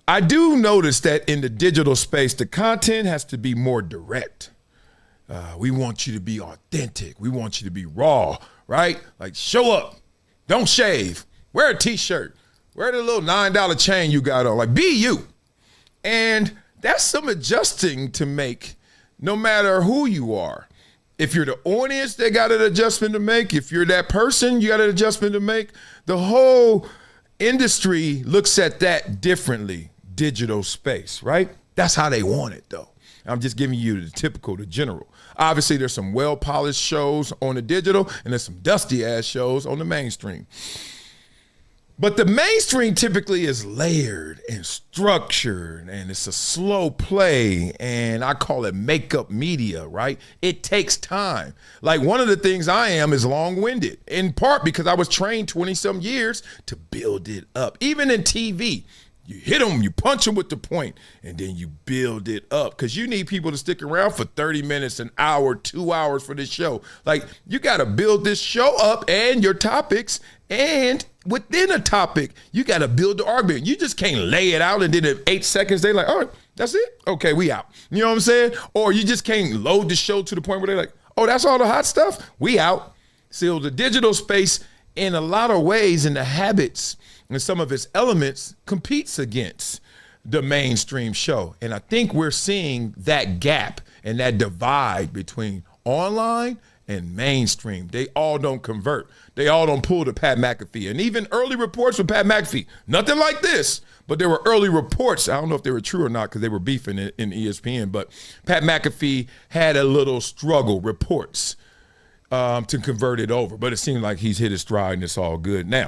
I do notice that in the digital space, the content has to be more direct. We want you to be authentic. We want you to be raw, right? Like, show up. Don't shave. Wear a T-shirt. Wear the little $9 chain you got on. Like, be you. And that's some adjusting to make no matter who you are. If you're the audience, they got an adjustment to make. If you're that person, you got an adjustment to make. The whole industry looks at that differently, digital space, right? That's how they want it, though. I'm just giving you the typical, the general. Obviously, there's some well-polished shows on the digital, and there's some dusty-ass shows on the mainstream. But the mainstream typically is layered and structured, and it's a slow play, and I call it makeup media, right? It takes time. Like, one of the things I am is long-winded, in part because I was trained 20-some years to build it up. Even in TV, you hit them, you punch them with the point, and then you build it up because you need people to stick around for 30 minutes, an hour, 2 hours for this show. Like, you got to build this show up and your topics, and within a topic, you got to build the argument. You just can't lay it out and then in 8 seconds, they're like, all right, that's it? Okay, we out. You know what I'm saying? Or you just can't load the show to the point where they're like, oh, that's all the hot stuff? We out. So the digital space, in a lot of ways, in the habits and some of its elements, competes against the mainstream show. And I think we're seeing that gap and that divide between online and mainstream. They all don't convert. They all don't pull to Pat McAfee. And even early reports from Pat McAfee, nothing like this, but there were early reports. I don't know if they were true or not because they were beefing in ESPN, but Pat McAfee had a little struggle, reports, to convert it over. But it seemed like he's hit his stride and it's all good now.